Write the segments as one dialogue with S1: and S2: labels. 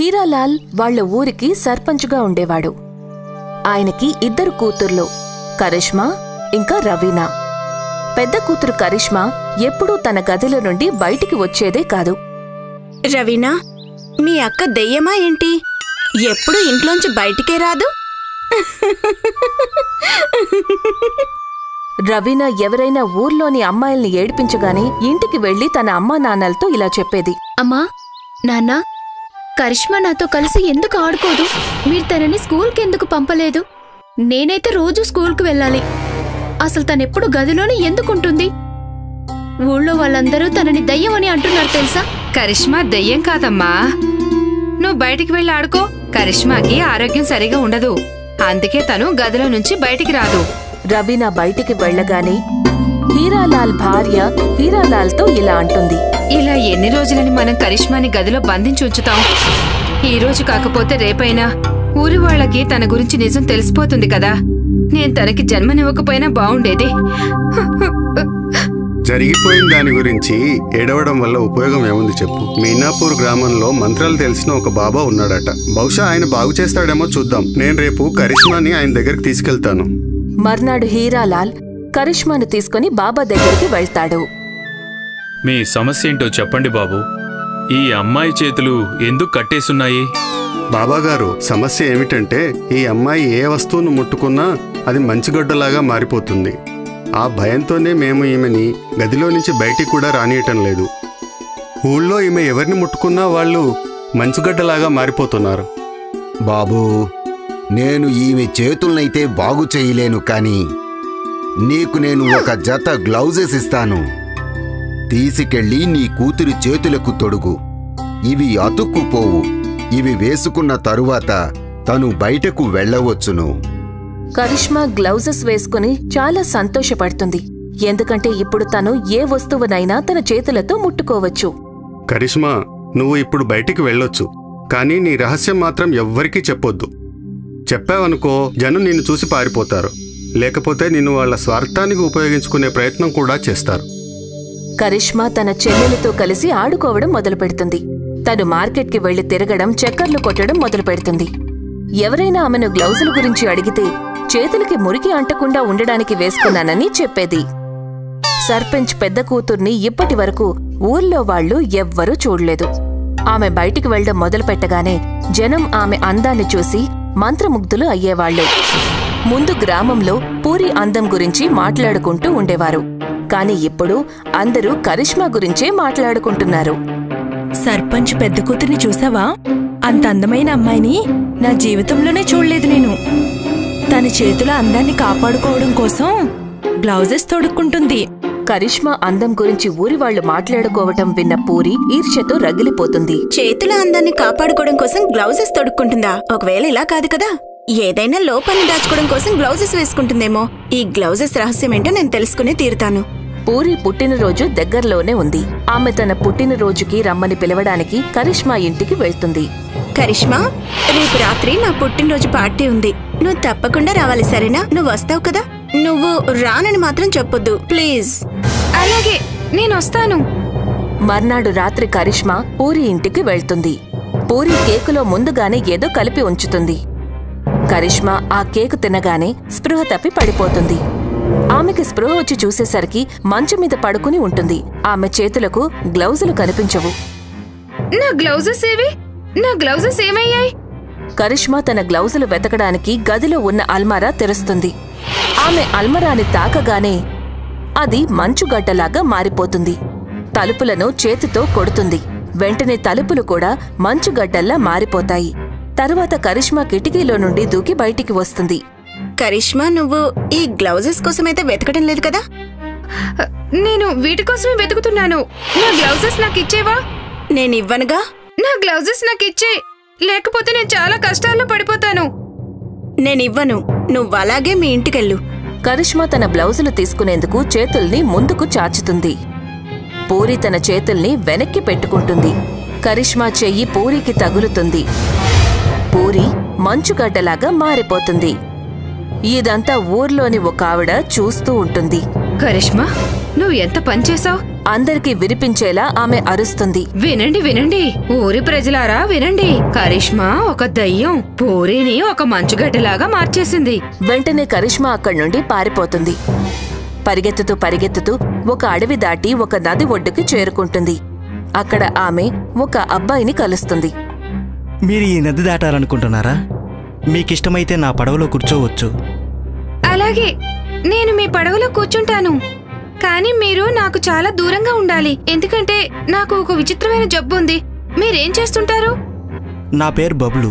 S1: హీరాలాల్ వాళ్ల ఊరికి సర్పంచ్గా ఉండేవాడు. ఆయనకి 2 కూతుర్లు, కరిష్మా ఇంకా రవీనా. పెద్ద కూతురు కరిష్మా ఎప్పుడూ తన గదిలో నుండి బయటికి వచ్చేదే కాదు.
S2: రవీనా, మీ అక్క దెయ్యమా ఏంటి? ఎప్పుడు ఇంట్లోంచి బయటికే రాదు.
S1: రవీనా ఎవరైనా ఊర్లోని అమ్మాయిల్ని ఏడిపించగానే ఇంటికి వెళ్లి తన అమ్మా నాన్నలతో ఇలా చెప్పేది.
S3: అమ్మా, నాన్నా, కరిష్మా నాతో కలిసి ఎందుకు ఆడుకోదు? మీరు తనని స్కూల్కి ఎందుకు పంపలేదు? నేనైతే రోజూ స్కూల్కి వెళ్ళాలి. అసలు తనెప్పుడు గదిలోనే ఎందుకుంటుంది? ఊళ్ళో వాళ్ళందరూ తనని దయ్యం అని అంటున్నారు తెలుసా?
S4: కరిష్మా దయ్యం కాదమ్మా. నువ్వు బయటికి వెళ్ళి ఆడుకో. కరిష్మాకి ఆరోగ్యం సరిగా ఉండదు, అందుకే తను గదిలో నుంచి బయటికి రాదు.
S1: రవీనా బయటికి వెళ్లగానే హీరాలాల్ భార్య హీరాలాల్తో ఇలా అంటుంది.
S4: ఇలా ఎన్ని రోజులని మనం కరిష్మాని గదిలో బంధించి ఉంచుతాం? ఈ రోజు కాకపోతే రేపైనా ఊరి వాళ్ళకి తన గురించి నిజం తెలిసిపోతుంది కదా. నేను తనకి జన్మనివ్వకపోయినా బావుండేది.
S5: జరిగిపోయిన దాని గురించి ఏడవడం వల్ల ఉపయోగం ఏముంది చెప్పు. మీనాపూర్ గ్రామంలో మంత్రాలు తెలిసిన ఒక బాబా ఉన్నాడట. బహుశా ఆయన బాగు చేస్తాడేమో చూద్దాం. నేను రేపు కరిష్మాని ఆయన దగ్గరికి తీసుకెళ్తాను.
S1: మర్నాడు హీరాలాల్ కరిష్మాను తీసుకుని బాబా దగ్గరికి వెళ్తాడు.
S6: మీ సమస్య ఏంటో చెప్పండి బాబు. ఈ అమ్మాయి చేతులు ఎందుకు కట్టేసున్నాయి?
S5: బాబాగారు, సమస్య ఏమిటంటే ఈ అమ్మాయి ఏ వస్తువును ముట్టుకున్నా అది మంచుగడ్డలాగా మారిపోతుంది. ఆ భయంతోనే మేము ఈమెని గదిలో నుంచి బయటికి కూడా రానియటం లేదు. ఊళ్ళో ఈమె ఎవరిని ముట్టుకున్నా వాళ్ళు మంచుగడ్డలాగా మారిపోతున్నారు.
S7: బాబూ, నేను ఈమె చేతులనైతే బాగు చేయలేను, కానీ నీకు నేను ఒక జత గ్లౌజెస్ ఇస్తాను. తీసుకెళ్ళి నీ కూతురి చేతులకు తొడుగు. ఇవి అతుక్కుపోవు. ఇవి వేసుకున్న తరువాత తను బయటకు వెళ్ళవచ్చును.
S1: కరిష్మా గ్లౌజెస్ వేసుకుని చాలా సంతోషపడుతుంది. ఎందుకంటే ఇప్పుడు తను ఏ వస్తువునైనా తన చేతులతో ముట్టుకోవచ్చు.
S5: కరిష్మా, నువ్వు ఇప్పుడు బయటికి వెళ్ళొచ్చు, కానీ నీ రహస్యం మాత్రం ఎవ్వరికీ చెప్పొద్దు. చెప్పావనుకో జనం నిన్ను చూసి పారిపోతారు, లేకపోతే నిన్ను వాళ్ళ స్వార్థానికి ఉపయోగించుకునే ప్రయత్నం కూడా చేస్తారు.
S1: కరిష్మా తన చెల్లెలతో కలిసి ఆడుకోవడం మొదలుపెడుతుంది. తను మార్కెట్కి వెళ్లి తిరగడం, చక్కర్లు కొట్టడం మొదలుపెడుతుంది. ఎవరైనా ఆమెను గ్లౌజుల గురించి అడిగితే చేతులకి మురికి అంటకుండా ఉండడానికి వేసుకున్నానని చెప్పేది. సర్పంచ్ పెద్ద కూతుర్ని ఇప్పటి వరకు ఊర్లో వాళ్లు ఎవ్వరూ చూడలేదు. ఆమె బయటికి వెళ్లడం మొదలుపెట్టగానే జనం ఆమె అందాన్ని చూసి మంత్రముగ్ధులు అయ్యేవాళ్లు. ముందు గ్రామంలో పూరి అందం గురించి మాట్లాడుకుంటూ ఉండేవారు, కాని ఇప్పుడు అందరూ కరిష్మా గురించే మాట్లాడుకుంటున్నారు.
S2: సర్పంచ్ పెద్ద కూతుర్ని చూసావా? అంత అందమైన అమ్మాయిని నా జీవితంలోనే చూడలేదు నేను. తన చేతుల అందాన్ని కాపాడుకోవడం కోసం గ్లౌజెస్ తొడుక్కుంటుంది.
S1: కరిష్మా అందం గురించి ఊరి వాళ్లు మాట్లాడుకోవటం విన్న పూరి ఈర్ష్యతో రగిలిపోతుంది.
S2: చేతుల అందాన్ని కాపాడుకోవడం కోసం గ్లౌజెస్ తొడుక్కుంటుందా? ఒకవేళ ఇలా కాదు కదా, ఏదైనా లోపాన్ని దాచుకోవడం కోసం గ్లౌజెస్ వేసుకుంటుందేమో. ఈ గ్లౌజెస్ రహస్యమేంటో నేను తెలుసుకునే తీరుతాను.
S1: పూరి పుట్టినరోజు దగ్గరలోనే ఉంది. ఆమె తన పుట్టినరోజుకి రమ్మని పిలవడానికి కరిష్మా ఇంటికి వెళ్తుంది.
S2: కరిష్మా, రేపు రాత్రి నా పుట్టినరోజు పార్టీ ఉంది. నువ్వు తప్పకుండా రావాలి, సరేనా? నువ్వు వస్తావు కదా? నువ్వు రానని మాత్రం చెప్పొద్దు ప్లీజ్.
S4: అలాగే, నేనొస్తాను.
S1: మర్నాడు రాత్రి కరిష్మా పూరి ఇంటికి వెళ్తుంది. పూరి కేకులో ముందుగానే ఏదో కలిపి ఉంచుతుంది. కరిష్మా ఆ కేకు తినగానే స్పృహ తప్పి పడిపోతుంది. ఆమెకి స్పృహ వచ్చి చూసేసరికి మంచం మీద పడుకుని ఉంటుంది. ఆమె చేతులకు గ్లౌజులు కనిపించవు.
S4: నా గ్లౌజెస్ ఏవి? నా గ్లౌజెస్ ఏమయ్యాయి?
S1: కరిష్మా తన గ్లౌజులు వెతకడానికి గదిలో ఉన్న అల్మారా తెరుస్తుంది. ఆమె అల్మరాని తాకగానే అది మంచుగడ్డలాగా మారిపోతుంది. తలుపులను చేతితో కొడుతుంది. వెంటనే తలుపులు కూడా మంచుగడ్డల్లా మారిపోతాయి. తరువాత కరిష్మా కిటికీలో నుండి దూకి బయటికి వస్తుంది.
S2: కరిష్మా, నువ్వు ఈ గ్లౌజెస్ కోసమైతే వెతకడం లేదు కదా?
S4: నేను వీటి కోసమే వెతుకుతున్నాను. నా గ్లౌజెస్ నాకు ఇచ్చేవా?
S2: నేనివ్వనుగా.
S4: నా గ్లౌజెస్ నాకు ఇచ్చే, లేకపోతే నేను చాలా కష్టాల్లో పడిపోతాను.
S2: నేనివ్వను. నువ్వలాగే మీ ఇంటికెళ్ళు.
S1: కరిష్మా తన బ్లౌజులు తీసుకునేందుకు చేతుల్ని ముందుకు చాచుతుంది. పూరి తన చేతుల్ని వెనక్కి పెట్టుకుంటుంది. కరిష్మా చెయ్యి పూరికి తగులుతుంది. పూరి మంచుగడ్డలాగా మారిపోతుంది. ఇదంతా ఊర్లోని ఒక ఆవిడ చూస్తూ ఉంటుంది.
S4: కరిష్మా, నువ్వు ఎంత పనిచేశావు?
S1: అందరికీ వినిపించేలా ఆమె అరుస్తుంది.
S4: వినండి వినండి, ఊరి ప్రజలారా వినండి. కరిష్మా ఒక దయ్యం పూరిని ఒక మంచుగడ్డలాగా మార్చేసింది.
S1: వెంటనే కరిష్మా అక్కడి నుండి పారిపోతుంది. పరిగెత్తుతూ పరిగెత్తుతూ ఒక అడవి దాటి ఒక నది ఒడ్డుకి చేరుకుంటుంది. అక్కడ ఆమె ఒక అబ్బాయిని కలుస్తుంది.
S8: మీరు ఈ నది దాటాలనుకుంటున్నారా? మీకిష్టమైతే నా పడవలో కూర్చోవచ్చు.
S4: అలాగే, నేను మీ పడవలో కూర్చుంటాను. కానీ మీరు నాకు చాలా దూరంగా ఉండాలి, ఎందుకంటే నాకు ఒక విచిత్రమైన జబ్బు ఉంది. మీరేం చేస్తుంటారు?
S8: నా పేరు బబ్లు.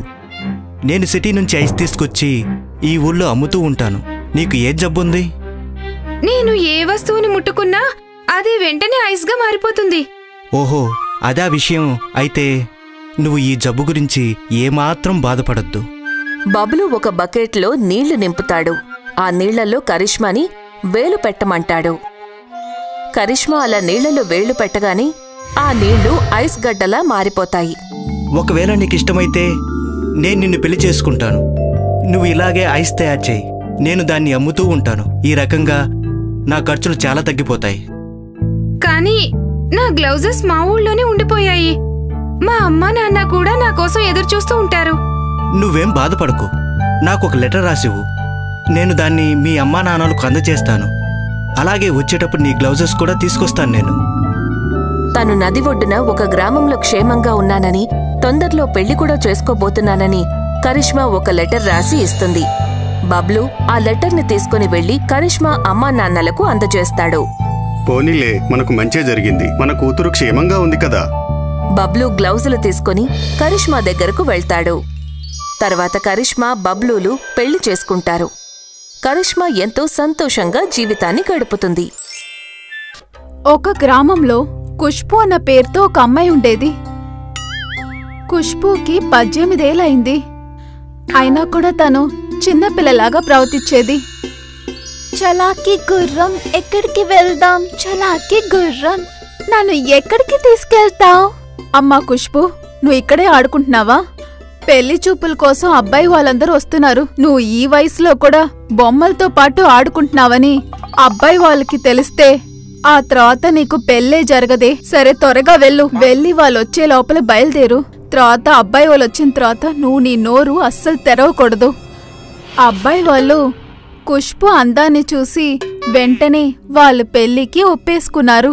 S8: నేను సిటీ నుంచి ఐస్ తీసుకొచ్చి ఈ ఊళ్ళో అమ్ముతూ ఉంటాను. నీకు ఏ జబ్బుంది?
S4: నేను ఏ వస్తువుని ముట్టుకున్నా అది వెంటనే ఐస్గా మారిపోతుంది.
S8: ఓహో, అదా విషయం. అయితే నువ్వు ఈ జబ్బు గురించి ఏమాత్రం బాధపడొద్దు.
S1: బబ్లు ఒక బకెట్లో నీళ్లు నింపుతాడు. ఆ నీళ్లలో కరిష్మాని వేలు పెట్టమంటాడు. కరిష్మా అలా నీళ్లలో వేళ్లు పెట్టగానే ఆ నీళ్లు ఐస్ గడ్డలా మారిపోతాయి.
S8: ఒకవేళ నీకిష్టమైతే నేను నిన్ను పెళ్లి చేసుకుంటాను. నువ్వు ఇలాగే ఐస్ తయారు చేయి, నేను దాన్ని అమ్ముతూ ఉంటాను. ఈ రకంగా నా ఖర్చులు చాలా తగ్గిపోతాయి.
S4: కానీ నా గ్లౌజెస్ మా ఊళ్ళోనే ఉండిపోయాయి. మా అమ్మా నాన్న కూడా నా కోసం ఎదురు చూస్తూ ఉంటారు.
S8: నువ్వేం బాధపడకు, నాకు ఒక లెటర్ రాసివ్వు. నేను దాన్ని మీ అమ్మా నాన్నలకు అందజేస్తాను. అలాగే వచ్చేటప్పుడు నీ గ్లౌజెస్ కూడా తీసుకొస్తాను. నేను
S1: తను నది ఒడ్డున ఒక గ్రామంలో క్షేమంగా ఉన్నానని, తొందరలో పెళ్లి కూడా చేసుకోబోతున్నానని కరిష్మా ఒక లెటర్ రాసి ఇస్తుంది. బబ్లు ఆ లెటర్ని తీసుకుని వెళ్లి కరిష్మా అమ్మా నాన్నలకు అందజేస్తాడు.
S5: పోనీలే, మనకు మంచే జరిగింది. మన కూతురు క్షేమంగా ఉంది కదా.
S1: బబ్లు గ్లౌజులు తీసుకుని కరిష్మా దగ్గరకు వెళ్తాడు. తర్వాత కరిష్మా బబ్లూలు పెళ్లి చేసుకుంటారు. కరిష్మా ఎంతో సంతోషంగా జీవితాన్ని గడుపుతుంది.
S9: ఒక గ్రామంలో ఖుష్బూ అన్న పేరుతో ఒక అమ్మాయి ఉండేది. ఖుష్బూకి 18 ఏళ్ళయింది. అయినా కూడా తను చిన్నపిల్లలాగా ప్రవర్తించేది. చలాకీ గుర్రం, ఎక్కడికి వెళ్దాం? చలాకీ గుర్రం, నన్ను ఎక్కడికి తీసుకెళ్తావ్? అమ్మా ఖుష్బూ, నువ్వు ఇక్కడే ఆడుకుంటున్నావా? పెళ్లి చూపుల కోసం అబ్బాయి వాళ్ళందరూ వస్తున్నారు. నువ్వు ఈ వయసులో కూడా బొమ్మలతో పాటు ఆడుకుంటున్నావని అబ్బాయి వాళ్ళకి తెలిస్తే ఆ తర్వాత నీకు పెళ్ళే జరగదే. సరే, త్వరగా వెళ్ళు. వెళ్ళి వాళ్ళు వచ్చే లోపల బయలుదేరు. తర్వాత అబ్బాయి వాళ్ళు వచ్చిన తర్వాత నువ్వు నీ నోరు అస్సలు తెరవకూడదు. అబ్బాయి వాళ్ళు ఖుష్బూ అందాన్ని చూసి వెంటనే వాళ్ళు పెళ్లికి ఒప్పేసుకున్నారు.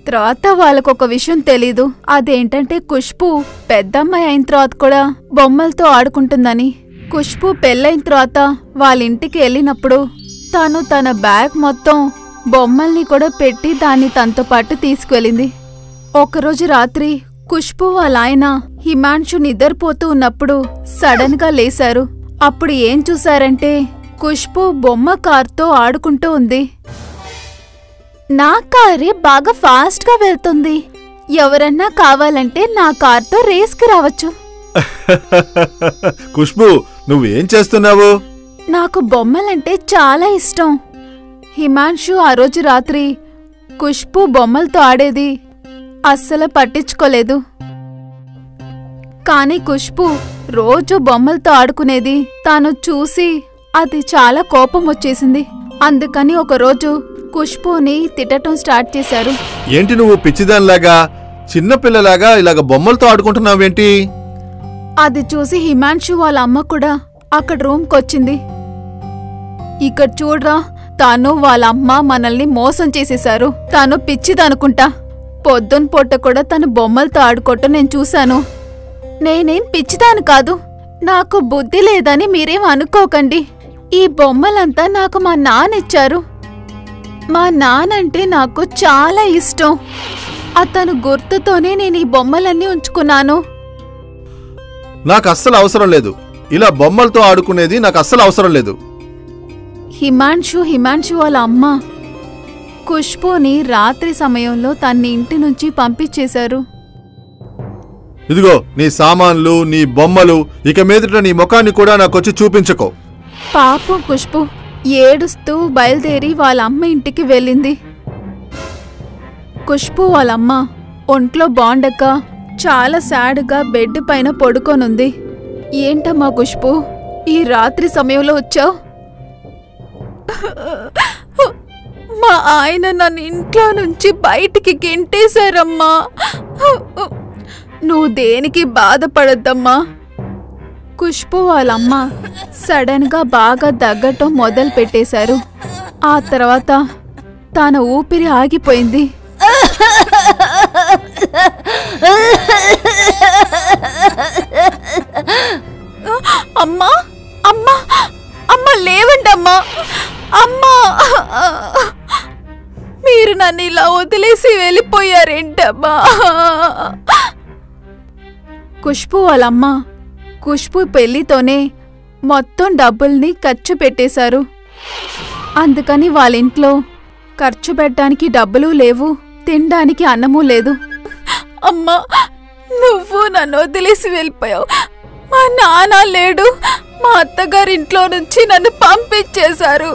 S9: తర్వాత వాళ్ళకొక విషయం తెలీదు. అదేంటంటే ఖుష్బూ పెద్దమ్మాయి అయిన తర్వాత కూడా బొమ్మలతో ఆడుకుంటుందని. ఖుష్బూ పెళ్ళైన తర్వాత వాళ్ళింటికి వెళ్ళినప్పుడు తాను తన బ్యాగ్ మొత్తం బొమ్మల్ని కూడా పెట్టి దాన్ని తనతో పాటు తీసుకువెళ్ళింది. ఒకరోజు రాత్రి ఖుష్బూ వాళ్ళ ఆయన హిమాన్షు నిద్రపోతూ ఉన్నప్పుడు సడన్ గా లేశారు. అప్పుడు ఏం చూశారంటే ఖుష్బూ బొమ్మ కార్తో ఆడుకుంటూ ఉంది. నా కారే బాగా ఫాస్ట్ గా వెళ్తుంది. ఎవరన్నా కావాలంటే నా కార్తో రేస్కి రావచ్చు.
S10: ఖుష్బూ, నువ్వేం చేస్తున్నావు?
S9: నాకు బొమ్మలంటే చాలా ఇష్టం. హిమాన్షు ఆ రోజు రాత్రి ఖుష్బూ బొమ్మలతో ఆడేది అస్సలు పట్టించుకోలేదు. కాని ఖుష్బూ రోజు బొమ్మలతో ఆడుకునేది తాను చూసి అది చాలా కోపం వచ్చేసింది. అందుకని ఒకరోజు ఖుష్బూని తిట్టడం స్టార్ట్ చేశారు.
S10: ఏంటి నువ్వు పిచ్చిదానిలాగా చిన్నపిల్లలాగా ఇలాగ బొమ్మలతో ఆడుకుంటున్నావేంటి?
S9: అది చూసి హిమాన్షు వాళ్ళ అమ్మ కూడా అక్కడ రూమ్కొచ్చింది. ఇక్కడ చూడ్రా, తాను వాళ్ళ అమ్మ మనల్ని మోసం చేసేశారు. తాను పిచ్చిదనుకుంటా. పొద్దున పూట కూడా తను బొమ్మలతో ఆడుకోవటం నేను చూశాను. నేనేం పిచ్చిదాను కాదు. నాకు బుద్ధి లేదని మీరేం అనుకోకండి. ఈ బొమ్మలంతా నాకు మా నాన్న ఇచ్చారు. మా నానంటే నాకు చాలా ఇష్టం. అతను గుర్తుతోనే నేను ఈ బొమ్మలన్నీ ఉంచుకున్నాను.
S10: నాకు అస్సలు అవసరం లేదు. ఇలా బొమ్మలతో ఆడుకునేది నాకు అస్సలు అవసరం లేదు.
S9: హిమాన్షు వాళ్ళ అమ్మ ఖుష్బూని రాత్రి సమయంలో తన ఇంటి నుంచి పంపించేశారు.
S10: ఇదిగో నీ సామాన్లు, నీ బొమ్మలు. ఇక మీదట నీ ముఖాన్ని కూడా నాకొచ్చి చూపించకో.
S9: పాపం ఖుష్బూ ఏడుస్తూ బయలుదేరి వాళ్ళ అమ్మ ఇంటికి వెళ్ళింది. ఖుష్బూ వాళ్ళమ్మ ఒంట్లో బాండక చాలా సాడ్గా బెడ్ పైన పడుకోనుంది. ఏంటమ్మా ఖుష్బూ, ఈ రాత్రి సమయంలో వచ్చావు? మా ఆయన నన్ను ఇంట్లో నుంచి బయటికి గెంటేశారమ్మా. నువ్వు దేనికి బాధపడద్దమ్మా. ఖుష్బూ వాళ్ళమ్మ సడన్ గా బాగా దగ్గటం మొదలు పెట్టేశారు. ఆ తర్వాత తన ఊపిరి ఆగిపోయింది. అమ్మా అమ్మా అమ్మ లేవండి అమ్మా. అమ్మా మీరు నన్ను ఇలా వదిలేసి వెళ్ళిపోయారేంటమ్మా. ఖుష్బూ వాళ్ళమ్మ ఖుష్బూ పెళ్లితోనే మొత్తం డబ్బుల్ని ఖర్చు పెట్టేశారు. అందుకని వాళ్ళింట్లో ఖర్చు పెట్టడానికి డబ్బులు లేవు, తినడానికి అన్నమూ లేదు. అమ్మా నువ్వు నన్ను వదిలేసి వెళ్ళిపోయావు. మా నాన్న లేడు. మా అత్తగారింట్లో నుంచి నన్ను పంపించేశారు.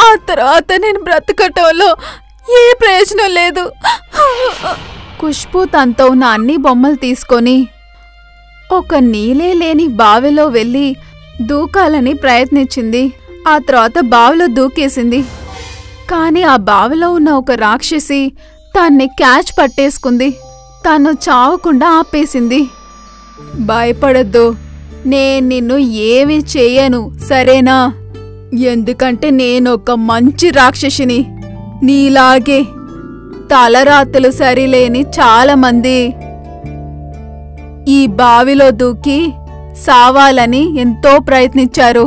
S9: ఆ తర్వాత నేను బ్రతకటంలో ఏ ప్రయోజనం లేదు. ఖుష్బూ తనతో ఉన్న అన్ని బొమ్మలు తీసుకొని ఒక నీలే లేని బావిలో వెళ్ళి దూకాలని ప్రయత్నించింది. ఆ తర్వాత బావిలో దూకేసింది. కాని ఆ బావిలో ఉన్న ఒక రాక్షసి తన్ని క్యాచ్ పట్టేసుకుంది. తను చావకుండా ఆపేసింది. భయపడద్దు, నేను నిన్ను ఏమీ చేయను సరేనా? ఎందుకంటే నేనొక మంచి రాక్షసిని. నీలాగే తలరాతలు సరిలేని చాలామంది ఈ బావిలో దూకి సావాలని ఎంతో ప్రయత్నించారు.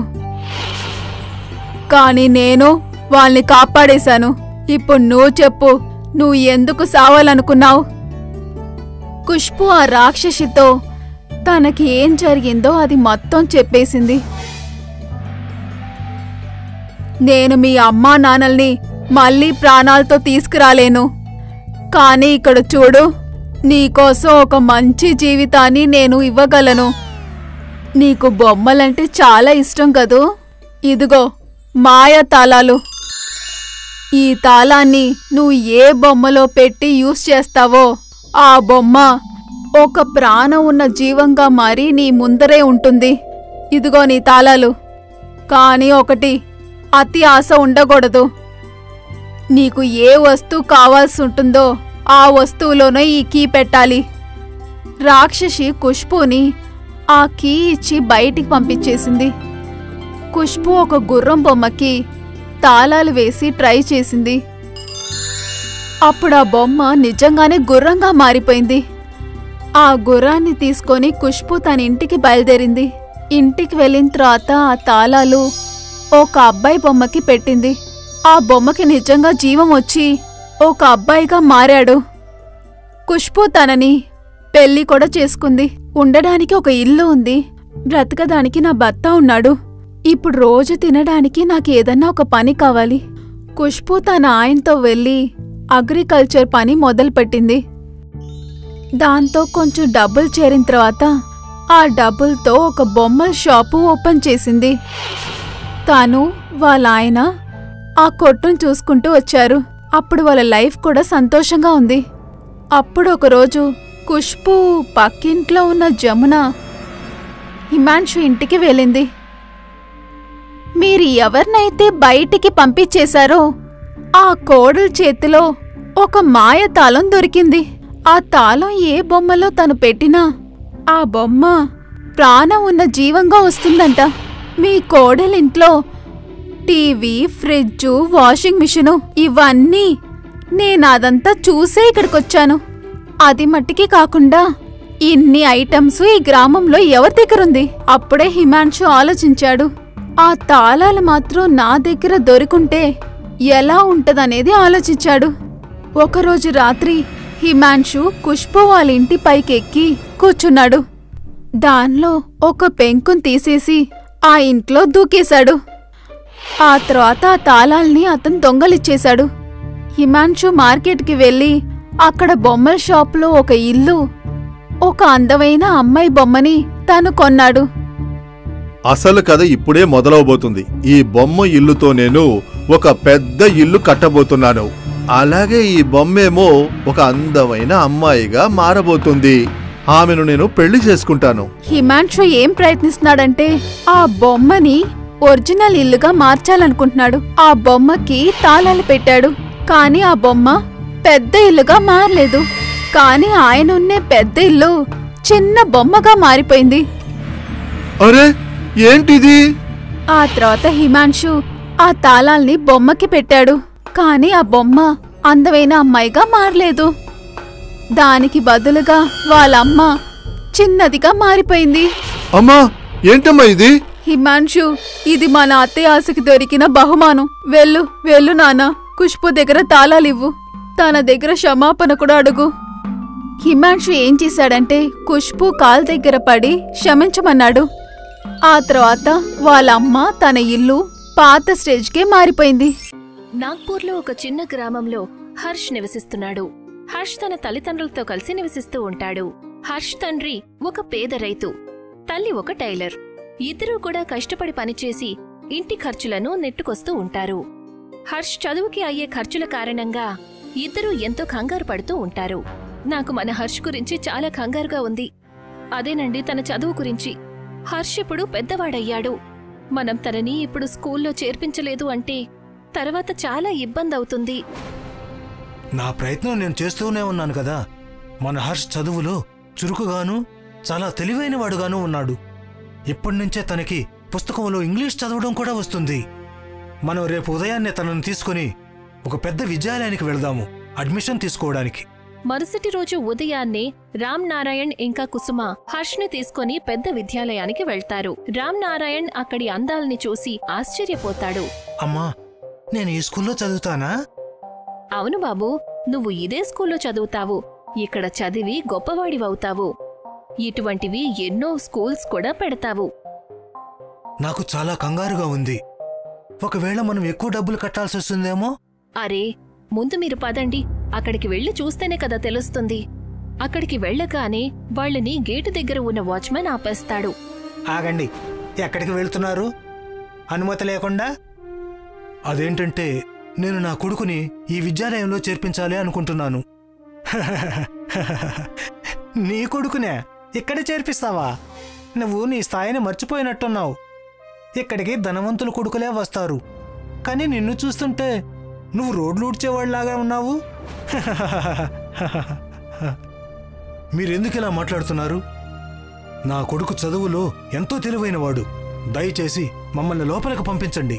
S9: కాని నేను వాళ్ళని కాపాడేశాను. ఇప్పుడు నువ్వు చెప్పు, నువ్వు ఎందుకు సావాలనుకున్నావు? ఖుష్బూ ఆ రాక్షసితో తనకి ఏం జరిగిందో అది మొత్తం చెప్పేసింది. నేను మీ అమ్మా నాన్నల్ని మళ్ళీ ప్రాణాలతో తీసుకురాలేను. కానీ ఇక్కడ చూడు, నీకోసం ఒక మంచి జీవితాన్ని నేను ఇవ్వగలను. నీకు బొమ్మలంటే చాలా ఇష్టం కదూ? ఇదిగో మాయా తాళాలు. ఈ తాళాన్ని నువ్వు ఏ బొమ్మలో పెట్టి యూజ్ చేస్తావో ఆ బొమ్మ ఒక ప్రాణం ఉన్న జీవంగా మారి నీ ముందరే ఉంటుంది. ఇదిగో నీ తాళాలు. కానీ ఒకటి, అతి ఆశ ఉండకూడదు. నీకు ఏ వస్తువు కావాల్సి ఉంటుందో ఆ వస్తువులోనే ఈ కీ పెట్టాలి. రాక్షసి ఖుష్బూని ఆ కీ ఇచ్చి బయటికి పంపించేసింది. ఖుష్బూ ఒక గుర్రం బొమ్మకి తాళాలు వేసి ట్రై చేసింది. అప్పుడు ఆ బొమ్మ నిజంగానే గుర్రంగా మారిపోయింది. ఆ గుర్రాన్ని తీసుకొని ఖుష్బూ తన ఇంటికి బయలుదేరింది. ఇంటికి వెళ్ళిన తర్వాత ఆ తాళాలు ఒక అబ్బాయి బొమ్మకి పెట్టింది. ఆ బొమ్మకి నిజంగా జీవం వచ్చి ఒక అబ్బాయిగా మారాడు. ఖుష్బూ తనని పెళ్లి కూడా చేసుకుంది. ఉండడానికి ఒక ఇల్లు ఉంది. బ్రతకడానికి నా భర్త ఉన్నాడు. ఇప్పుడు రోజు తినడానికి నాకు ఏదన్నా ఒక పని కావాలి. ఖుష్బూ తన ఆయనతో వెళ్ళి అగ్రికల్చర్ పని మొదలుపెట్టింది. దాంతో కొంచెం డబ్బులు చేరిన తర్వాత ఆ డబ్బులతో ఒక బొమ్మల షాపు ఓపెన్ చేసింది. తాను వాళ్ళ ఆయన ఆ కొట్టును చూసుకుంటూ వచ్చారు. అప్పుడు వాళ్ళ లైఫ్ కూడా సంతోషంగా ఉంది. అప్పుడు ఒకరోజు ఖుష్బూ పక్కింట్లో ఉన్న జమున హిమాన్షు ఇంటికి వెళ్ళింది. మీరు ఎవరినైతే బయటికి పంపించేశారో ఆ కోడల చేతిలో ఒక మాయ తాళం దొరికింది. ఆ తాళం ఏ బొమ్మలో తను పెట్టినా ఆ బొమ్మ ప్రాణం ఉన్న జీవంగా వస్తుందంట. మీ కోడలింట్లో టీవీ, ఫ్రిడ్జు, వాషింగ్ మిషను ఇవన్నీ నేనదంతా చూసే ఇక్కడికొచ్చాను. అది మట్టికి కాకుండా ఇన్ని ఐటమ్స్ ఈ గ్రామంలో ఎవరి దగ్గరుంది? అప్పుడే హిమాన్షు ఆలోచించాడు. ఆ తాళాలు మాత్రం నా దగ్గర దొరికుంటే ఎలా ఉంటదనేది ఆలోచించాడు. ఒకరోజు రాత్రి హిమాన్షు ఖుష్బూ వాళ్ళ ఇంటి పైకెక్కి కూర్చున్నాడు. దానిలో ఒక పెంకును తీసేసి ఆ ఇంట్లో దూకేశాడు. ఆ తర్వాత ఆ తాళాల్ని అతను దొంగలిచ్చేశాడు. హిమాన్షు మార్కెట్కి వెళ్ళి అక్కడ బొమ్మల షాపులో ఒక ఇల్లు, ఒక అందమైన అమ్మాయి బొమ్మని తను కొన్నాడు.
S10: అసలు కథ ఇప్పుడే మొదలవబోతుంది. ఈ బొమ్మ ఇల్లుతో నేను ఒక పెద్ద ఇల్లు కట్టబోతున్నాను. అలాగే ఈ బొమ్మేమో ఒక అందమైన అమ్మాయిగా మారబోతుంది. ఆమెను నేను పెళ్లి చేసుకుంటాను.
S9: హిమాన్షు ఏం ప్రయత్నిస్తున్నాడంటే ఆ బొమ్మని ఒరిజినల్ ఇల్లుగా మార్చాలనుకుంటున్నాడు. ఆ బొమ్మకి తాళాలు పెట్టాడు. కానీ ఆ బొమ్మ పెద్ద ఇల్లుగా మారలేదు. కానీ ఆయనున్నే పెద్ద ఇల్లు చిన్న బొమ్మగా మారిపోయింది.
S10: అరే ఏంటిది?
S9: ఆ తర్వాత హిమాంశు ఆ తాళాల్ని బొమ్మకి పెట్టాడు. కానీ ఆ బొమ్మ అందమైన అమ్మాయిగా మారలేదు. దానికి బదులుగా వాళ్ళమ్మ చిన్నదిగా మారిపోయింది.
S10: అమ్మా ఏంటమ్మా ఇది?
S9: హిమాంశు, ఇది మన అత్తయ్య ఆశకి దొరికిన బహుమానం. వెళ్ళు వెళ్ళు నాన్న, ఖుష్బూ దగ్గర తాళాలివ్వు. తన దగ్గర క్షమాపణ కూడా అడుగు. హిమాంశు ఏం చేశాడంటే ఖుష్బూ కాల్ దగ్గర పడి క్షమించమన్నాడు. ఆ తర్వాత వాళ్ళమ్మ తన ఇల్లు పాత స్టేజ్కే మారిపోయింది.
S1: నాగ్పూర్లో ఒక చిన్న గ్రామంలో హర్ష్ నివసిస్తున్నాడు. హర్ష్ తన తల్లిదండ్రులతో కలిసి నివసిస్తూ ఉంటాడు. హర్ష్ తండ్రి ఒక పేద రైతు, తల్లి ఒక టైలర్. ఇద్దరూ కూడా కష్టపడి పనిచేసి ఇంటి ఖర్చులను నెట్టుకొస్తూ ఉంటారు. హర్ష్ చదువుకి అయ్యే ఖర్చుల కారణంగా ఇద్దరూ ఎంతో కంగారు పడుతూ ఉంటారు. నాకు మన హర్ష్ గురించి చాలా కంగారుగా ఉంది. అదేనండి తన చదువు గురించి. హర్ష్ ఇప్పుడు పెద్దవాడయ్యాడు. మనం తనని ఇప్పుడు స్కూల్లో చేర్పించలేదు అంటే తర్వాత చాలా ఇబ్బంది అవుతుంది.
S11: నా ప్రయత్నం నేను చేస్తూనే ఉన్నాను కదా. మన హర్ష్ చదువులో చురుకుగాను చాలా తెలివైన వాడుగాను ఉన్నాడు. ఇప్పటినుంచే తనకి పుస్తకంలో ఇంగ్లీష్ చదవడం కూడా వస్తుంది. మనం రేపు ఉదయాన్నే తనను తీసుకుని ఒక పెద్ద విద్యాలయానికి వెళదాము అడ్మిషన్ తీసుకోవడానికి.
S1: మరుసటి రోజు ఉదయాన్నే రామ్ నారాయణ్ ఇంకా కుసుమ హర్ష్ని తీసుకుని పెద్ద విద్యాలయానికి వెళ్తారు. రామ్ నారాయణ్ అక్కడి అందాల్ని చూసి ఆశ్చర్యపోతాడు.
S11: అమ్మా, నేను ఈ స్కూల్లో చదువుతానా?
S1: అవును బాబూ, నువ్వు ఇదే స్కూల్లో చదువుతావు. ఇక్కడ చదివి గొప్పవాడివవుతావు. ఇటువంటివి ఎన్నో స్కూల్స్ కూడా పెడతావు.
S11: నాకు చాలా కంగారుగా ఉంది. ఒకవేళ మనం ఎక్కువ డబ్బులు కట్టాల్సి వస్తుందేమో.
S1: అరే, ముందు మీరు పదండి, అక్కడికి వెళ్లి చూస్తేనే కదా తెలుస్తుంది. అక్కడికి వెళ్లగానే వాళ్ళని గేటు దగ్గర ఉన్న వాచ్మెన్ ఆపేస్తాడు.
S11: ఆగండి, ఎక్కడికి వెళ్తున్నారు? అనుమతి లేకుండా? అదేంటంటే నేను నా కొడుకుని ఈ విద్యాలయంలో చేర్పించాలి అనుకుంటున్నాను. నీ కొడుకునే ఇక్కడ చేర్పిస్తావా? నువ్వు నీ స్థాయిని మర్చిపోయినట్టున్నావు. ఇక్కడికి ధనవంతుల కొడుకులే వస్తారు. కానీ నిన్ను చూస్తుంటే నువ్వు రోడ్లు ఊడ్చేవాళ్ళలాగా ఉన్నావు. మీరెందుకు ఇలా మాట్లాడుతున్నారు? నా కొడుకు చదువులో ఎంతో తెలివైనవాడు. దయచేసి మమ్మల్ని లోపలికి పంపించండి.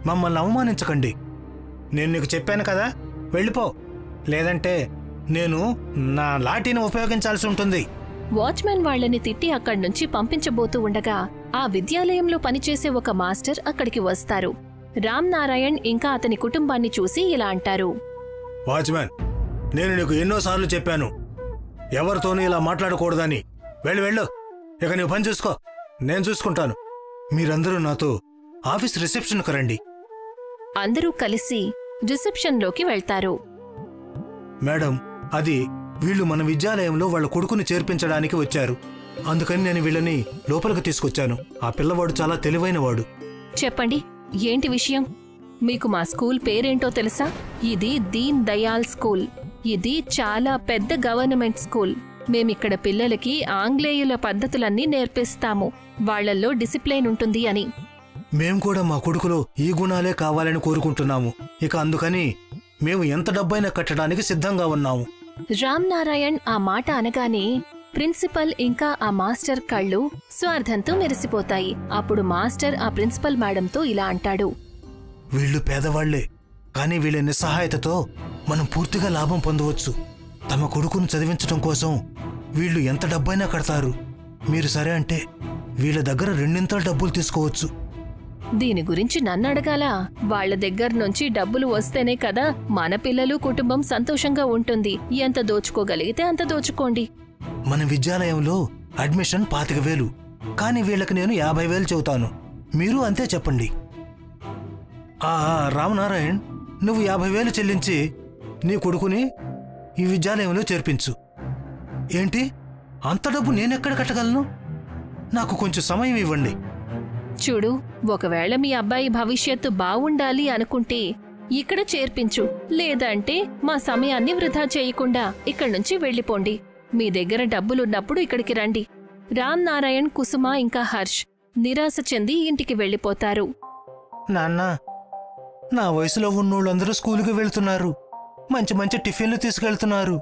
S11: మమ్మల్ని అవమానించకండి. నేను నీకు చెప్పాను కదా, వెళ్ళిపో. లేదంటే నేను నా లాఠీని ఉపయోగించాల్సి ఉంటుంది.
S1: వాచ్మెన్ వాళ్లని తిట్టి అక్కడ్నుంచి పంపించబోతూ ఉండగా ఆ విద్యాలయంలో పనిచేసే ఒక మాస్టర్ అక్కడికి వస్తారు. రామ్ నారాయణ్ ఇంకా అతని కుటుంబాన్ని చూసి ఇలా అంటారు.
S11: వాచ్మెన్, నేను నీకు ఎన్నోసార్లు చెప్పాను ఎవరితోనూ ఇలా మాట్లాడకూడదని. వెళ్ళు వెళ్ళు, ఇక నువ్వు పని చూసుకో, నేను చూసుకుంటాను. మీరందరూ నాతో ఆఫీస్ రిసెప్షన్కు రండి.
S1: అందరూ కలిసి రిసెప్షన్లోకి వెళ్తారు.
S11: మేడం, అది వీళ్ళు మన విద్యాలయంలో వాళ్ళ కొడుకుని చేర్పించడానికి వచ్చారు. అందుకని నేను వీళ్ళని లోపలికి తీసుకొచ్చాను. ఆ పిల్లవాడు చాలా తెలివైనవాడు.
S1: చెప్పండి, ఏంటి విషయం? మీకు మా స్కూల్ పేరేంటో తెలుసా? ఇది దీన్ దయాల్ స్కూల్. ఇది చాలా పెద్ద గవర్నమెంట్ స్కూల్. మేమిక్కడ పిల్లలకి ఆంగ్లేయుల పద్ధతులన్నీ నేర్పిస్తాము. వాళ్లల్లో డిసిప్లైన్ ఉంటుంది అని.
S11: మేం కూడా మా కొడుకులో ఈ గుణాలే కావాలని కోరుకుంటున్నాము. ఇక అందుకని మేము ఎంత డబ్బైనా కట్టడానికి సిద్ధంగా ఉన్నాము.
S1: రామ్ నారాయణ్ ఆ మాట అనగానే ప్రిన్సిపల్ ఇంకా ఆ మాస్టర్ కళ్ళు స్వార్థంతో మెరిసిపోతాయి. అప్పుడు మాస్టర్ ఆ ప్రిన్సిపల్ మేడంతో ఇలా అంటాడు.
S11: వీళ్ళు పేదవాళ్లే, కానీ వీళ్ళ నిస్సహాయతతో మనం పూర్తిగా లాభం పొందవచ్చు. తమ కొడుకును చదివించడం కోసం వీళ్ళు ఎంత డబ్బైనా కడతారు. మీరు సరే అంటే వీళ్ళ దగ్గర రెండింతల డబ్బులు తీసుకోవచ్చు.
S1: దీని గురించి నన్ను అడగాలా? వాళ్ల దగ్గర నుంచి డబ్బులు వస్తేనే కదా మన పిల్లలు కుటుంబం సంతోషంగా ఉంటుంది. ఎంత దోచుకోగలిగితే అంత దోచుకోండి.
S11: మన విద్యాలయంలో అడ్మిషన్ 25,000, కానీ వీళ్ళకి నేను 50,000 చెబుతాను. మీరు అంతే చెప్పండి. రామనారాయణ్, నువ్వు 50,000 చెల్లించి నీ కొడుకుని ఈ విద్యాలయంలో చేర్పించు. ఏంటి, అంత డబ్బు నేనెక్కడ కట్టగలను? నాకు కొంచెం సమయం ఇవ్వండి.
S1: చూడు, ఒకవేళ మీ అబ్బాయి భవిష్యత్తు బావుండాలి అనుకుంటే ఇక్కడ చేర్పించు. లేదంటే మా సమయాన్ని వృధా చేయకుండా ఇక్కడి నుంచి వెళ్ళిపోండి. మీ దగ్గర డబ్బులున్నప్పుడు ఇక్కడికి రండి. రామ్ నారాయణ్, కుసుమ ఇంకా హర్ష్ నిరాశ చెంది ఇంటికి వెళ్ళిపోతారు.
S11: నాన్న, నా వయసులో ఉన్నోళ్ళందరూ స్కూలుకి వెళ్తున్నారు. మంచి మంచి టిఫిన్లు తీసుకెళ్తున్నారు.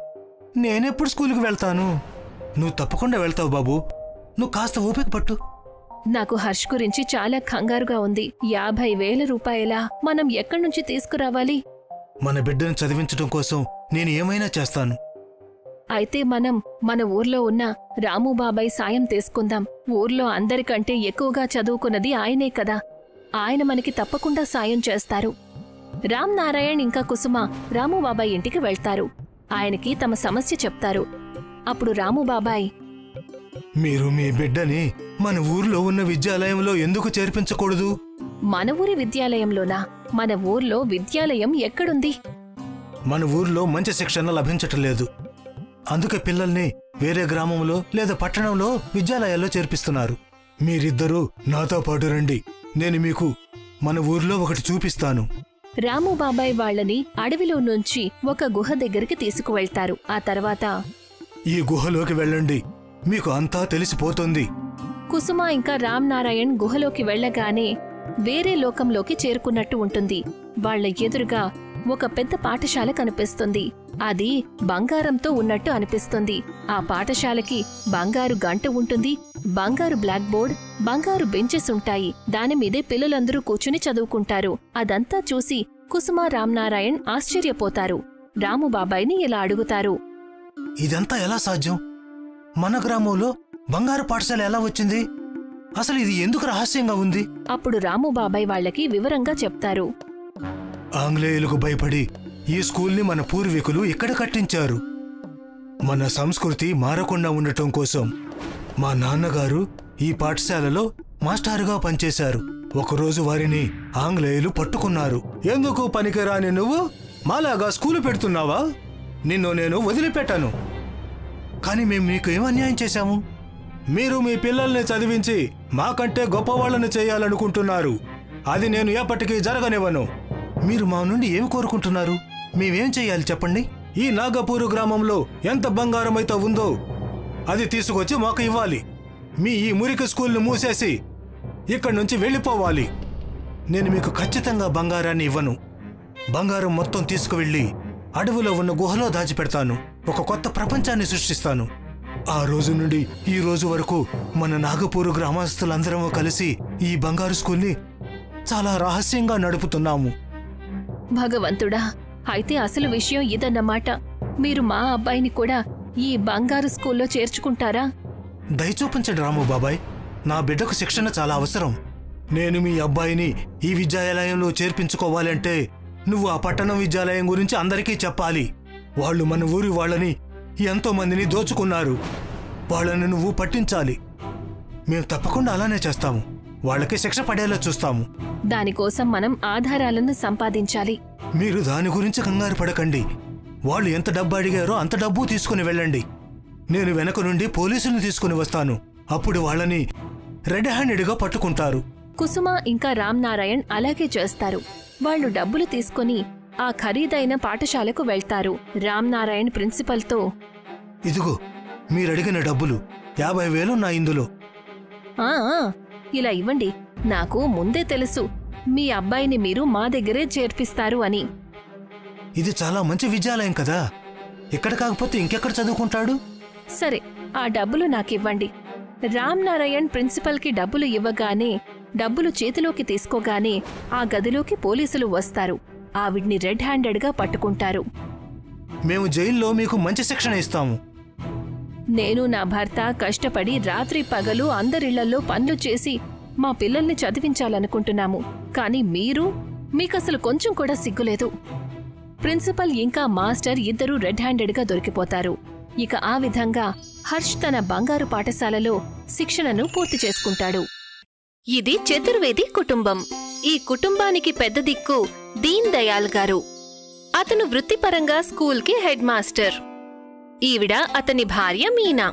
S11: నేనెప్పుడు స్కూల్కి వెళ్తాను? నువ్వు తప్పకుండా వెళ్తావు బాబు. నువ్వు కాస్త ఓపిక పట్టు.
S1: నాకు హర్ష్ గురించి చాలా కంగారుగా ఉంది. 50,000 రూపాయలా మనం ఎక్కడి నుంచి తీసుకురావాలి?
S11: మన బిడ్డను చదివించడం కోసం నేను ఏమైనా చేస్తాను.
S1: అయితే మనం మన ఊర్లో ఉన్న రాము బాబాయ్ సాయం తీసుకుందాం. ఊర్లో అందరికంటే ఎక్కువగా చదువుకున్నది ఆయనే కదా. ఆయన మనకి తప్పకుండా సాయం చేస్తారు. రామ్ నారాయణ్ ఇంకా కుసుమ రాము బాబాయ్ ఇంటికి వెళ్తారు. ఆయనకి తమ సమస్య చెప్తారు. అప్పుడు రాము బాబాయ్,
S11: మీరు మీ బిడ్డని మన ఊర్లో ఉన్న విద్యాలయంలో ఎందుకు చేర్పించకూడదు?
S1: మన ఊరి విద్యాలయంలోనా? మన ఊర్లో విద్యాలయం ఎక్కడుంది?
S11: మన ఊర్లో మంచి శిక్షణ లభించటం లేదు. అందుకే పిల్లల్ని వేరే గ్రామంలో లేదా పట్టణంలో విద్యాలయాల్లో చేర్పిస్తున్నారు. మీరిద్దరూ నాతో పాటు రండి. నేను మీకు మన ఊర్లో ఒకటి చూపిస్తాను.
S1: రాము బాబాయ్ వాళ్ళని అడవిలో నుంచి ఒక గుహ దగ్గరికి తీసుకువెళ్తారు. ఆ తర్వాత,
S11: ఈ గుహలోకి వెళ్ళండి, మీకు అంతా తెలిసిపోతుంది.
S1: కుసుమ ఇంకా రామ్ నారాయణ్ గుహలోకి వెళ్లగానే వేరే లోకంలోకి చేరుకున్నట్టు ఉంటుంది. వాళ్ల ఎదురుగా ఒక పెద్ద పాఠశాల కనిపిస్తుంది. అది బంగారంతో ఉన్నట్టు అనిపిస్తుంది. ఆ పాఠశాలకి బంగారు గంట ఉంటుంది, బంగారు బ్లాక్ బోర్డ్, బంగారు బెంచెస్ ఉంటాయి. దానిమీదే పిల్లలందరూ కూర్చుని చదువుకుంటారు. అదంతా చూసి కుసుమ రామ్ నారాయణ్ ఆశ్చర్యపోతారు. రాము బాబాయ్ని ఇలా అడుగుతారు,
S11: ఇదంతా ఎలా సాధ్యం? మన గ్రామంలో బంగారు పాఠశాల ఎలా వచ్చింది? అసలు ఇది ఎందుకు రహస్యంగా ఉంది?
S1: అప్పుడు రాము బాబాయ్ వాళ్లకి వివరంగా చెప్తారు.
S11: ఆంగ్లేయులకు భయపడి ఈ స్కూల్ని మన పూర్వీకులు ఇక్కడ కట్టించారు. మన సంస్కృతి మారకుండా ఉండటం కోసం మా నాన్నగారు ఈ పాఠశాలలో మాస్టారుగా పనిచేశారు. ఒకరోజు వారిని ఆంగ్లేయులు పట్టుకున్నారు. ఎందుకు పనికిరాని నువ్వు మాలాగా స్కూలు పెడుతున్నావా? నిన్ను నేను వదిలిపెట్టాను. కానీ మేము మీకు ఏం అన్యాయం చేశాము? మీరు మీ పిల్లల్ని చదివించి మాకంటే గొప్పవాళ్లను చేయాలనుకుంటున్నారు. అది నేను ఎప్పటికీ జరగనివ్వను. మీరు మా నుండి ఏమి కోరుకుంటున్నారు? మేమేం చెయ్యాలి చెప్పండి? ఈ నాగపూరు గ్రామంలో ఎంత బంగారం అయితే ఉందో అది తీసుకొచ్చి మాకు ఇవ్వాలి. మీ ఈ మురికి స్కూల్ను మూసేసి ఇక్కడి నుంచి వెళ్ళిపోవాలి. నేను మీకు ఖచ్చితంగా బంగారాన్ని ఇవ్వను. బంగారం మొత్తం తీసుకువెళ్ళి అడవిలో ఉన్న గుహలో దాచిపెడతాను. ఒక కొత్త ప్రపంచాన్ని సృష్టిస్తాను. ఆ రోజు నుండి ఈ రోజు వరకు మన నాగపూరు గ్రామస్తులందరము కలిసి ఈ బంగారు స్కూల్ని చాలా రహస్యంగా నడుపుతున్నాము.
S1: భగవంతుడా, అయితే అసలు విషయం ఇదన్నమాట. మీరు మా అబ్బాయిని కూడా ఈ బంగారు స్కూల్లో చేర్చుకుంటారా?
S11: దయచూపించండి రాము బాబాయ్. నా బిడ్డకు శిక్షణ చాలా అవసరం. నేను మీ అబ్బాయిని ఈ విద్యాలయంలో చేర్పించుకోవాలంటే నువ్వు ఆ పట్టణం విద్యాలయం గురించి అందరికీ చెప్పాలి. వాళ్ళు మన ఊరి వాళ్ళని ఎంతో మందిని దోచుకున్నారు. వాళ్ళని నువ్వు పట్టించాలి. మేము తప్పకుండా అలానే చేస్తాము. వాళ్ళకి శిక్ష పడేలా చూస్తాము.
S1: దానికోసం మనం ఆధారాలను సంపాదించాలి.
S11: మీరు దాని గురించి కంగారు పడకండి. వాళ్ళు ఎంత డబ్బు అడిగారో అంత డబ్బు తీసుకుని వెళ్ళండి. నేను వెనక నుండి పోలీసుల్ని తీసుకుని వస్తాను. అప్పుడు వాళ్ళని రెడ్ హ్యాండెడ్గా పట్టుకుంటారు.
S1: కుసుమ ఇంకా రామ్ నారాయణ్ అలాగే చేస్తారు. వాళ్ళు డబ్బులు తీసుకుని ఆ ఖరీదైన పాఠశాలకు వెళ్తారు. రామ్ నారాయణ్ ప్రిన్సిపల్తో,
S11: ఇదిగో మీరడిగిన డబ్బులు 50,000 నా ఇందులో.
S1: ఇలా ఇవ్వండి. నాకు ముందే తెలుసు మీ అబ్బాయిని మీరు మా దగ్గరే చేర్పిస్తారు అని.
S11: ఇది చాలా మంచి విద్యాలయం కదా. ఇక్కడ కాకపోతే ఇంకెక్కడ చదువుకుంటాడు?
S1: సరే, ఆ డబ్బులు నాకివ్వండి. రామ్ నారాయణ్ ప్రిన్సిపల్కి డబ్బులు ఇవ్వగానే, డబ్బులు చేతిలోకి తీసుకోగానే ఆ గదిలోకి పోలీసులు వస్తారు. ఆవిడ్ని రెడ్ హ్యాండెడ్గా పట్టుకుంటారు.
S11: మేము జైల్లో మీకు మంచి శిక్షణ ఇస్తాము.
S1: నేను నా భర్త కష్టపడి రాత్రి పగలు అందరిళ్లల్లో పనులు చేసి మా పిల్లల్ని చదివించాలనుకుంటున్నాము. కానీ మీకసలు కొంచెం కూడా సిగ్గులేదు. ప్రిన్సిపల్ ఇంకా మాస్టర్ ఇద్దరూ రెడ్ హ్యాండెడ్గా దొరికిపోతారు. ఇక ఆ విధంగా హర్ష్ తన బంగారు పాఠశాలలో శిక్షణను పూర్తి చేసుకుంటాడు. ఇది చతుర్వేది కుటుంబం. ఈ కుటుంబానికి పెద్ద దిక్కు దీన్ దయాల్ గారు. అతను వృత్తిపరంగా స్కూల్కి హెడ్ మాస్టర్. ఈవిడ అతని భార్య మీనా.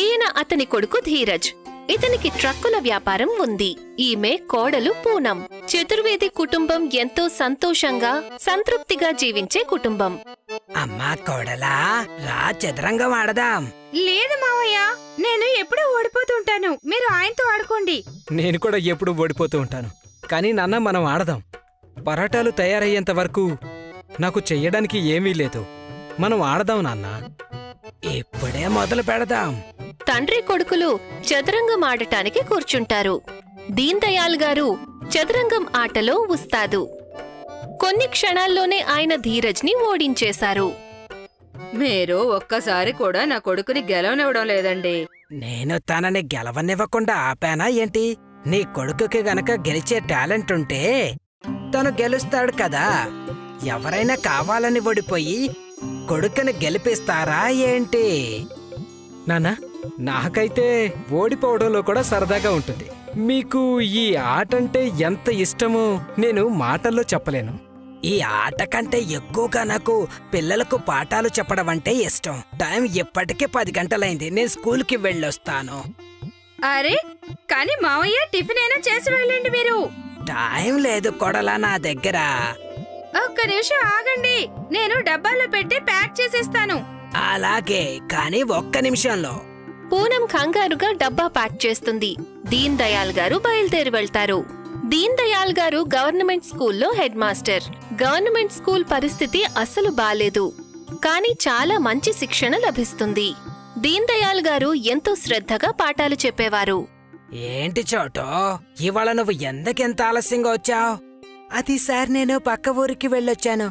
S1: ఈయన అతని కొడుకు ధీరజ్. ఇతనికి ట్రక్కుల వ్యాపారం ఉంది. ఈమె కోడలు పూనం. చతుర్వేది కుటుంబం ఎంతో సంతోషంగా సంతృప్తిగా జీవించే కుటుంబం.
S12: అమ్మా కోడలా, రా చదరంగం ఆడదాం.
S4: లేదు మావయ్య, నేను ఎప్పుడూ ఓడిపోతుంటాను. మీరు ఆయనతో ఆడుకోండి.
S12: నేను కూడా ఎప్పుడూ ఓడిపోతూ ఉంటాను. కానీ నాన్న, మనం ఆడదాం. పరాటాలు తయారయ్యేంత వరకు నాకు చెయ్యడానికి ఏమీ లేదు. మనం ఆడదాం నాన్న. ఇప్పుడే మొదలు పెడదాం.
S1: తండ్రి కొడుకులు చదరంగం ఆడటానికి కూర్చుంటారు. దీన్ దయాల్ గారు చదరంగం ఆటలో ఉస్తాదు. కొన్ని క్షణాల్లోనే ఆయన ధీరజ్ని ఓడించేశారు.
S4: మీరు ఒక్కసారి కూడా నా కొడుకుని గెలవనివ్వడం లేదండి.
S12: నేను తనని గెలవనివ్వకుండా ఆపానా ఏంటి? నీ కొడుకుకి గనక గెలిచే టాలెంట్ ఉంటే తను గెలుస్తాడు కదా. ఎవరైనా కావాలని ఓడిపోయి కొడుకుని గెలిపిస్తారా ఏంటి? నాన్న, నాకైతే ఓడిపోవడంలో కూడా సరదాగా ఉంటుంది. మీకు ఈ ఆట అంటే ఎంత ఇష్టమో నేను మాటల్లో చెప్పలేను. ఈ ఆట కంటే ఎక్కువగా నాకు పిల్లలకు పాఠాలు చెప్పడం అంటే ఇష్టం. టైం ఇప్పటికే 10 గంటలైంది. నేను స్కూల్కి వెళ్ళొస్తాను.
S4: అరే, కానీ మావయ్య టిఫిన్ అయినా చేసి వెళ్ళండి. మీరు
S12: టైం లేదు కొడలా నా దగ్గర.
S4: ఒక్క నిమిషం ఆగండి, నేను డబ్బాలో పెట్టి ప్యాక్ చేసేస్తాను.
S12: అలాగే, కానీ ఒక్క నిమిషంలో.
S1: పూనం కంగారుగా డబ్బా ప్యాక్ చేస్తుంది. దీన్ దయాల్ గారు బయలుదేరి వెళ్తారు. దీన్ దయాల్ గారు గవర్నమెంట్ స్కూల్లో హెడ్ మాస్టర్. గవర్నమెంట్ స్కూల్ పరిస్థితి అస్సలు బాలేదు, కానీ చాలా మంచి శిక్షణ లభిస్తుంది. దీన్ దయాల్ గారు ఎంతో శ్రద్ధగా పాఠాలు చెప్పేవారు.
S12: ఏంటి చోటో, ఇవాళ నువ్వు ఎందుకెంత ఆలస్యంగా వచ్చావు? అది సార్, నేను పక్క ఊరికి వెళ్ళొచ్చాను.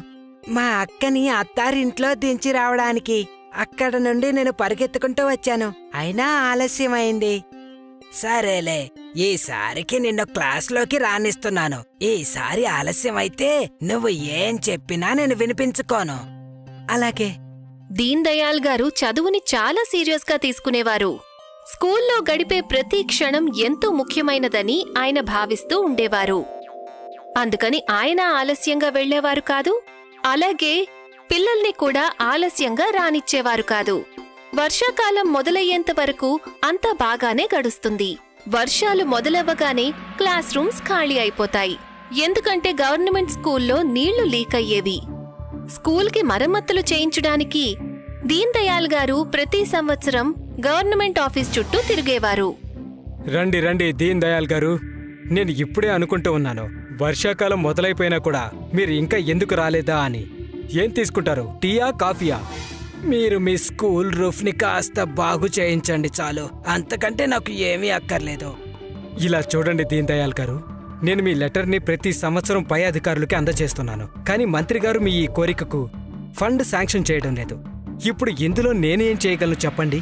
S12: మా అక్కని అత్తారింట్లో దించి రావడానికి. అక్కడ నుండి నేను పరిగెత్తుకుంటూ వచ్చాను, అయినా ఆలస్యమైంది. సరేలే, ఈసారికి నిన్ను క్లాస్లోకి రానిస్తున్నాను. ఈసారి ఆలస్యమైతే నువ్వు ఏం చెప్పినా నేను వినిపించుకోను. అలాగే.
S1: దీన్ దయాల్ గారు చదువుని చాలా సీరియస్ గా తీసుకునేవారు. స్కూల్లో గడిపే ప్రతి క్షణం ఎంతో ముఖ్యమైనదని ఆయన భావిస్తూ ఉండేవారు. అందుకని ఆయన ఆలస్యంగా వెళ్లేవారు కాదు. అలాగే పిల్లల్ని కూడా ఆలస్యంగా రానిచ్చేవారు కాదు. వర్షాకాలం మొదలయ్యేంత వరకు అంతా బాగానే గడుస్తుంది. వర్షాలు మొదలవ్వగానే క్లాస్ రూమ్స్ ఖాళీ అయిపోతాయి. ఎందుకంటే గవర్నమెంట్ స్కూల్లో నీళ్లు లీక్ అయ్యేవి. స్కూల్కి మరమ్మతులు చేయించడానికి దీన్ దయాల్ గారు ప్రతి సంవత్సరం గవర్నమెంట్ ఆఫీస్ చుట్టూ తిరిగేవారు.
S12: రండి రండి దీన్ దయాల్ గారు, నేను ఇప్పుడే అనుకుంటూ ఉన్నాను, వర్షాకాలం మొదలైపోయినా కూడా మీరు ఇంకా ఎందుకు రాలేదా అని. ఏం తీసుకుంటారు, టీయా కాఫీయా? మీరు మీ స్కూల్ రూఫ్ని కాస్త బాగు చేయించండి చాలు, అంతకంటే నాకు ఏమీ అక్కర్లేదు. ఇలా చూడండి దీన్ దయాల్ గారు, నేను మీ లెటర్ని ప్రతి సంవత్సరం పై అధికారులకి అందజేస్తున్నాను. కానీ మంత్రి గారు మీ ఈ కోరికకు ఫండ్ శాంక్షన్ చేయడం లేదు. ఇప్పుడు ఇందులో నేనేం చేయగలను చెప్పండి?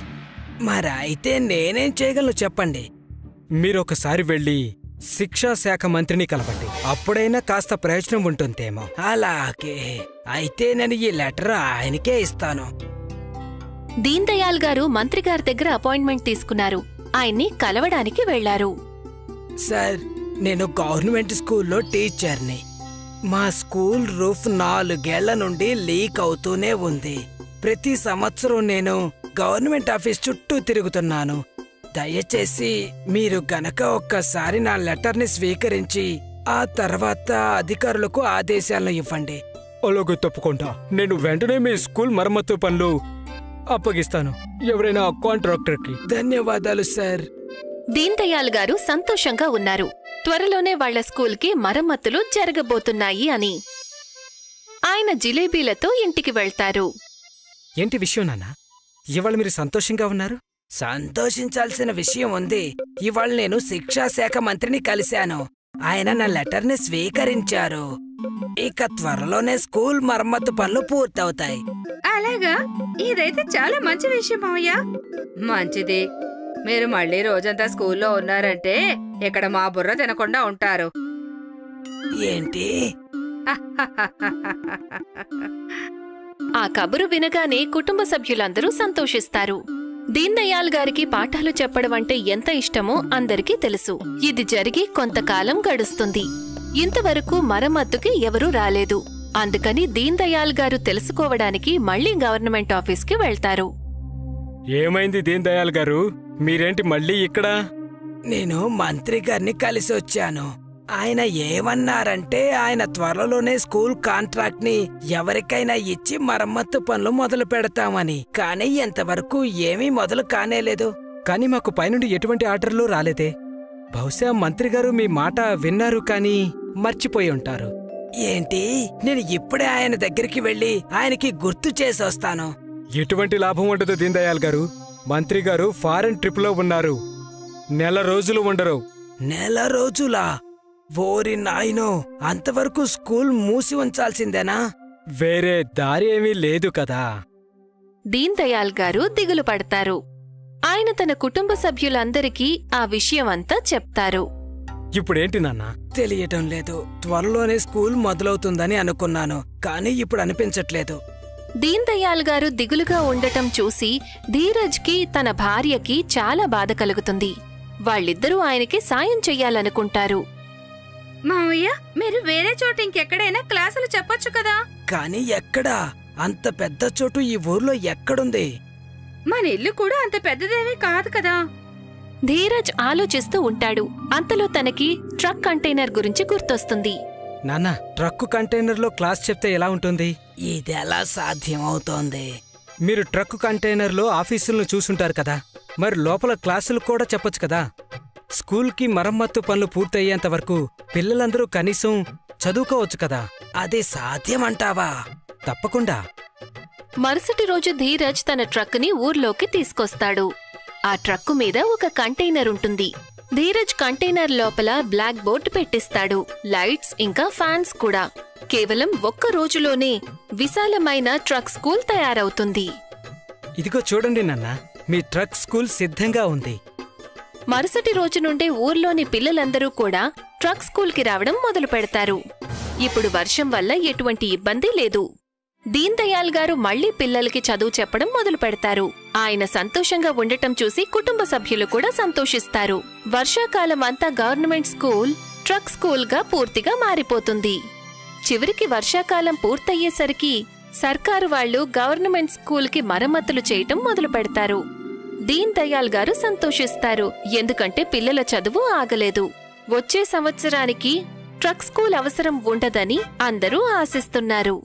S12: మరైతే నేనేం చేయగలను చెప్పండి? మీరొకసారి వెళ్ళి శిక్షా శాఖ మంత్రిని కలవండి, అప్పుడైనా కాస్త ప్రయోజనం ఉంటుందేమో. అలాగే, అయితే నేను ఈ లెటర్ ఆయనకే ఇస్తాను.
S1: దీన్ దయాల్ గారు మంత్రి గారి దగ్గర అపాయింట్మెంట్ తీసుకున్నారు. ఆయన్ని కలవడానికి వెళ్లారు.
S12: సార్, నేను గవర్నమెంట్ స్కూల్లో టీచర్ని. మా స్కూల్ రూఫ్ 4 ఏళ్ల నుండి లీక్ అవుతూనే ఉంది. ప్రతి సంవత్సరం నేను గవర్నమెంట్ ఆఫీస్ చుట్టూ తిరుగుతున్నాను. దయచేసి మీరు గనక ఒక్కసారి నా లెటర్ని స్వీకరించి ఆ తర్వాత అధికారులకు ఆదేశాలను ఇవ్వండి. అలాగే, తప్పకుండా. నేను వెంటనే మీ స్కూల్ మరమ్మతు పనులు అప్పగిస్తాను ఎవరైనా కాంట్రాక్టర్కి. ధన్యవాదాలు సార్.
S1: దీన్ దయాల్ గారు సంతోషంగా ఉన్నారు. త్వరలోనే వాళ్ల స్కూల్కి మరమ్మతులు జరగబోతున్నాయి అని. ఆయన జిలేబీలతో ఇంటికి వెళ్తారు.
S12: ఏంటి విషయం నాన్న, ఇవాళ మీరు సంతోషంగా ఉన్నారు? సంతోషించాల్సిన విషయం ఉంది. ఇవాళ నేను శిక్షా శాఖ మంత్రిని కలిశాను. ఆయన నా లెటర్ని స్వీకరించారు. ఇక త్వరలోనే స్కూల్ మరమ్మతు పనులు పూర్తవుతాయి.
S4: అలాగా, ఇదైతే చాలా మంచి విషయం మావయ్య. మంచిది, మీరు మళ్ళీ రోజంతా స్కూల్లో ఉన్నారంటే ఇక్కడ మా బుర్ర తినకుండా ఉంటారు.
S12: ఏంటి?
S1: ఆ కబురు వినగానే కుటుంబ సభ్యులందరూ సంతోషిస్తారు. దీన్ దయాల్ గారికి పాఠాలు చెప్పడం అంటే ఎంత ఇష్టమో అందరికీ తెలుసు. ఇది జరిగి కొంతకాలం గడుస్తుంది. ఇంతవరకు మరమ్మతుకి ఎవరూ రాలేదు. అందుకని దీన్ దయాల్ గారు తెలుసుకోవడానికి మళ్లీ గవర్నమెంట్ ఆఫీస్కి వెళ్తారు.
S12: ఏమైంది దీన్ దయాల్ గారు, మీరేంటి మళ్ళీ ఇక్కడ? నేను మంత్రి గారిని కలిసి వచ్చాను. ఆయన ఏమన్నారంటే ఆయన త్వరలోనే స్కూల్ కాంట్రాక్ట్ ని ఎవరికైనా ఇచ్చి మరమ్మత్తు పనులు మొదలు పెడతామని. కానీ ఎంతవరకు ఏమీ మొదలు కానేలేదు. కానీ మాకు పైనుండి ఎటువంటి ఆర్డర్లు రాలేదే. బహుశా మంత్రి గారు మీ మాట విన్నారు కానీ మర్చిపోయి ఉంటారు.
S13: ఏంటి? నేను ఇప్పుడే ఆయన దగ్గరికి వెళ్ళి ఆయనకి గుర్తు చేసి వస్తాను.
S12: ఎటువంటి లాభం ఉండదు దీన్ దయాల్ గారు. మంత్రి గారు ఫారెన్ ట్రిప్ లో ఉన్నారు. నెల రోజులు ఉండరు.
S13: నెల రోజులా? ఓరి నాయనో, అంతవరకు స్కూల్ మూసి ఉంచాల్సిందేనా?
S12: వేరే దారి ఏమీ లేదు కదా.
S1: దీన్ దయాల్ గారు దిగులు పడతారు. ఆయన తన కుటుంబ సభ్యులందరికీ ఆ విషయమంతా చెప్తారు.
S12: ఇప్పుడేంటి నాన్న?
S13: తెలియటం లేదు. త్వరలోనే స్కూల్ మొదలవుతుందని అనుకున్నాను, కానీ ఇప్పుడు అనిపించట్లేదు.
S1: దీన్ దయాల్ గారు దిగులుగా ఉండటం చూసి ధీరజ్కి తన భార్యకి చాలా బాధ కలుగుతుంది. వాళ్ళిద్దరూ ఆయనకి సాయం చెయ్యాలనుకుంటారు.
S4: మావయ్య, మీరు వేరే చోట ఇంకెక్కడైనా క్లాసులు చెప్పొచ్చు కదా.
S13: కానీ ఎక్కడా? అంత పెద్ద చోటు ఈ ఊర్లో ఎక్కడుంది?
S4: మన ఇల్లు కూడా అంత పెద్దదేమీ కాదు కదా.
S1: ధీరజ్ ఆలోచిస్తూ ఉంటాడు. అంతలో తనకి ట్రక్ కంటైనర్ గురించి గుర్తొస్తుంది.
S12: నాన్న, ట్రక్కు కంటైనర్లో క్లాస్ చెప్తే ఎలా ఉంటుంది?
S13: ఇదెలా సాధ్యం అవుతోంది?
S12: మీరు ట్రక్కు కంటైనర్లో ఆఫీసులను చూసుంటారు కదా, మరి లోపల క్లాసులు కూడా చెప్పొచ్చు కదా. స్కూల్కి మరమ్మత్తు పనులు పూర్తయ్యేంత వరకు పిల్లలందరూ కనీసం చదువుకోవచ్చు కదా.
S13: అది సాధ్యమంటావా?
S12: తప్పకుండా.
S1: మరుసటి రోజు ధీరజ్ తన ట్రక్కుని ఊర్లోకి తీసుకొస్తాడు. ఆ ట్రక్కు మీద ఒక కంటైనర్ ఉంటుంది. ధీరజ్ కంటైనర్ లోపల బ్లాక్ బోర్డ్ పెట్టిస్తాడు. లైట్స్ ఇంకా ఫ్యాన్స్ కూడా. కేవలం ఒక్క రోజులోనే విశాలమైన ట్రక్ స్కూల్ తయారవుతుంది.
S12: ఇదిగో చూడండి నాన్న, మీ ట్రక్ స్కూల్ సిద్ధంగా ఉంది.
S1: మరుసటి రోజు నుండే ఊర్లోని పిల్లలందరూ కూడా ట్రక్ స్కూల్కి రావడం మొదలు పెడతారు. ఇప్పుడు వర్షం వల్ల ఎటువంటి ఇబ్బంది లేదు. దీన్ దయాల్ గారు మళ్లీ పిల్లలకి చదువు చెప్పడం మొదలు పెడతారు. ఆయన సంతోషంగా ఉండటం చూసి కుటుంబ సభ్యులు కూడా సంతోషిస్తారు. వర్షాకాలం అంతా గవర్నమెంట్ స్కూల్ ట్రక్ స్కూల్గా పూర్తిగా మారిపోతుంది. చివరికి వర్షాకాలం పూర్తయ్యేసరికి సర్కారు వాళ్లు గవర్నమెంట్ స్కూల్కి మరమ్మతులు చేయటం మొదలు పెడతారు. దీన్ దయాల్ గారు సంతోషిస్తారు, ఎందుకంటే పిల్లల చదువు ఆగలేదు. వచ్చే సంవత్సరానికి ట్రక్ స్కూల్ అవసరం ఉండదని అందరూ ఆశిస్తున్నారు.